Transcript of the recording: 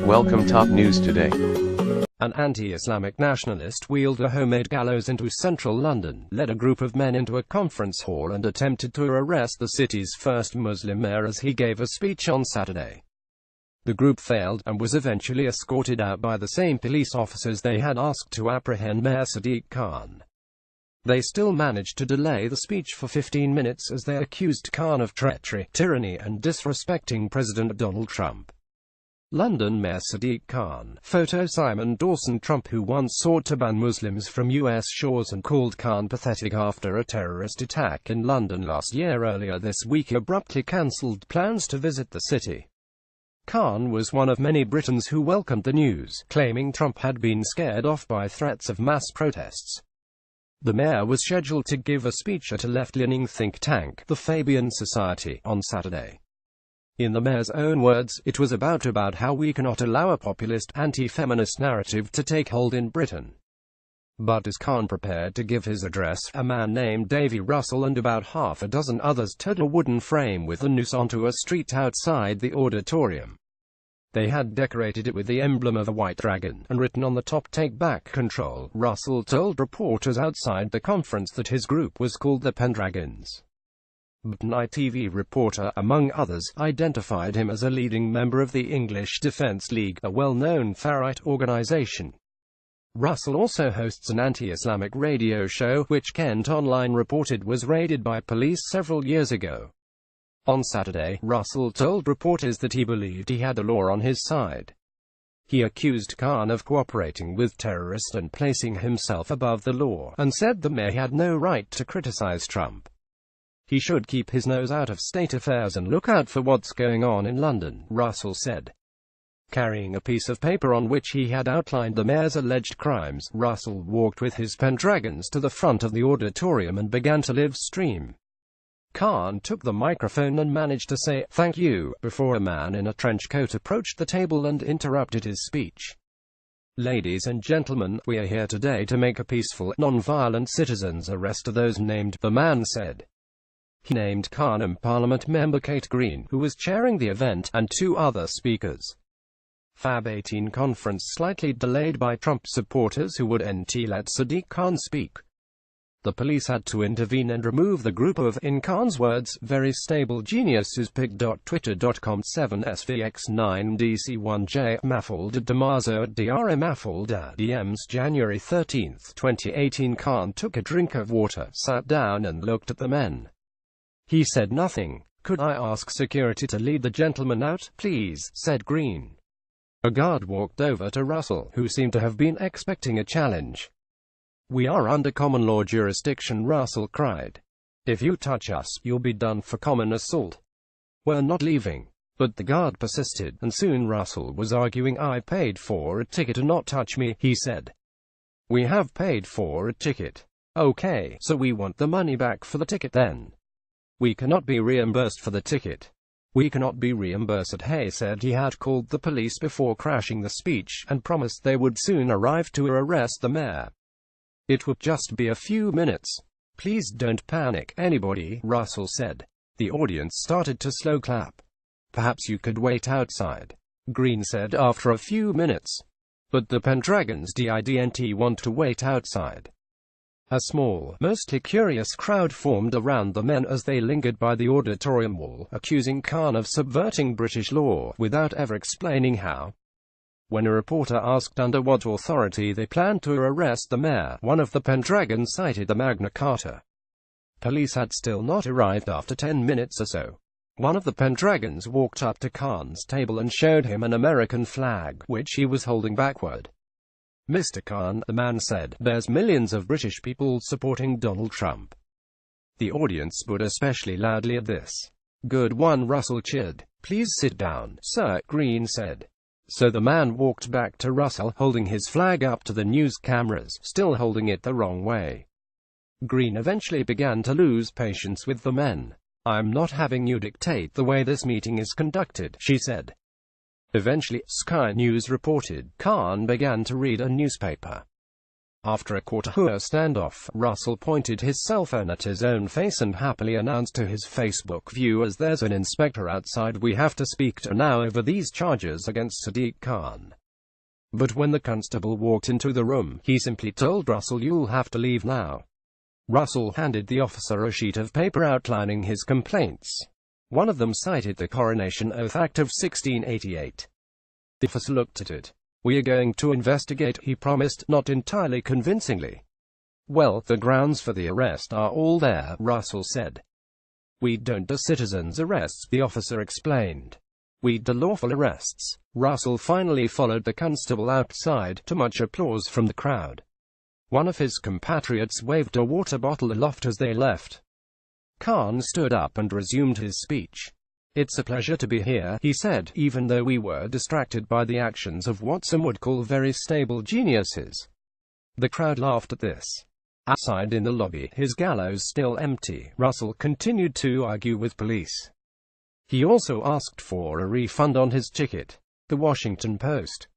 Welcome top news today. An anti-Islamic nationalist wheeled a homemade gallows into central London, led a group of men into a conference hall and attempted to arrest the city's first Muslim mayor as he gave a speech on Saturday. The group failed, and was eventually escorted out by the same police officers they had asked to apprehend Mayor Sadiq Khan. They still managed to delay the speech for 15 minutes as they accused Khan of treachery, tyranny and disrespecting President Donald Trump. London Mayor Sadiq Khan, photo Simon Dawson Trump, who once sought to ban Muslims from U.S. shores and called Khan pathetic after a terrorist attack in London last year, earlier this week abruptly cancelled plans to visit the city. Khan was one of many Britons who welcomed the news, claiming Trump had been scared off by threats of mass protests. The mayor was scheduled to give a speech at a left-leaning think tank, the Fabian Society, on Saturday. In the mayor's own words, it was about how we cannot allow a populist, anti-feminist narrative to take hold in Britain. But as Khan prepared to give his address, a man named Davy Russell and about half a dozen others towed a wooden frame with a noose onto a street outside the auditorium. They had decorated it with the emblem of a white dragon, and written on the top, "Take back control." Russell told reporters outside the conference that his group was called the Pendragons. But an ITV reporter, among others, identified him as a leading member of the English Defence League, a well-known far-right organisation. Russell also hosts an anti-Islamic radio show, which Kent Online reported was raided by police several years ago. On Saturday, Russell told reporters that he believed he had the law on his side. He accused Khan of cooperating with terrorists and placing himself above the law, and said the mayor had no right to criticize Trump. He should keep his nose out of state affairs and look out for what's going on in London, Russell said. Carrying a piece of paper on which he had outlined the mayor's alleged crimes, Russell walked with his Pendragons to the front of the auditorium and began to live stream. Khan took the microphone and managed to say, "Thank you," before a man in a trench coat approached the table and interrupted his speech. "Ladies and gentlemen, we are here today to make a peaceful, non-violent citizens arrest of those named," the man said. He named Khan and Parliament member Kate Green, who was chairing the event, and two other speakers. Fab 18 conference slightly delayed by Trump supporters who would let Sadiq Khan speak. The police had to intervene and remove the group of, in Khan's words, very stable geniuses. Pig.twitter.com 7SVX9DC1J Maffled Damaso Dr Maffled DMs January 13, 2018. Khan took a drink of water, sat down and looked at the men. He said nothing. "Could I ask security to lead the gentleman out, please?" said Green. A guard walked over to Russell, who seemed to have been expecting a challenge. "We are under common law jurisdiction," Russell cried. "If you touch us, you'll be done for common assault." "We're not leaving." But the guard persisted, and soon Russell was arguing. "I paid for a ticket to not touch me," he said. "We have paid for a ticket." "Okay, so we want the money back for the ticket then." "We cannot be reimbursed for the ticket." "We cannot be reimbursed." Hay said he had called the police before crashing the speech, and promised they would soon arrive to arrest the mayor. "It would just be a few minutes. Please don't panic, anybody," Russell said. The audience started to slow clap. "Perhaps you could wait outside," Green said after a few minutes. But the Pendragons didn't want to wait outside. A small, mostly curious crowd formed around the men as they lingered by the auditorium wall, accusing Khan of subverting British law, without ever explaining how. When a reporter asked under what authority they planned to arrest the mayor, one of the Pendragons cited the Magna Carta. Police had still not arrived after 10 minutes or so. One of the Pendragons walked up to Khan's table and showed him an American flag, which he was holding backward. "Mr. Khan," the man said, "there's millions of British people supporting Donald Trump." The audience booed especially loudly at this. "Good one," Russell cheered. "Please sit down, sir," Green said. So the man walked back to Russell, holding his flag up to the news cameras, still holding it the wrong way. Green eventually began to lose patience with the men. "I'm not having you dictate the way this meeting is conducted," she said. Eventually, Sky News reported, Khan began to read a newspaper. After a quarter-hour standoff, Russell pointed his cell phone at his own face and happily announced to his Facebook viewers, "There's an inspector outside we have to speak to now over these charges against Sadiq Khan." But when the constable walked into the room, he simply told Russell, "You'll have to leave now." Russell handed the officer a sheet of paper outlining his complaints. One of them cited the Coronation Oath Act of 1688. The officer looked at it. "We are going to investigate," he promised, not entirely convincingly. "Well, the grounds for the arrest are all there," Russell said. "We don't do citizens' arrests," the officer explained. "We do lawful arrests." Russell finally followed the constable outside, to much applause from the crowd. One of his compatriots waved a water bottle aloft as they left. Khan stood up and resumed his speech. "It's a pleasure to be here," he said, "even though we were distracted by the actions of what some would call very stable geniuses." The crowd laughed at this. Outside in the lobby, his gallows still empty, Russell continued to argue with police. He also asked for a refund on his ticket. The Washington Post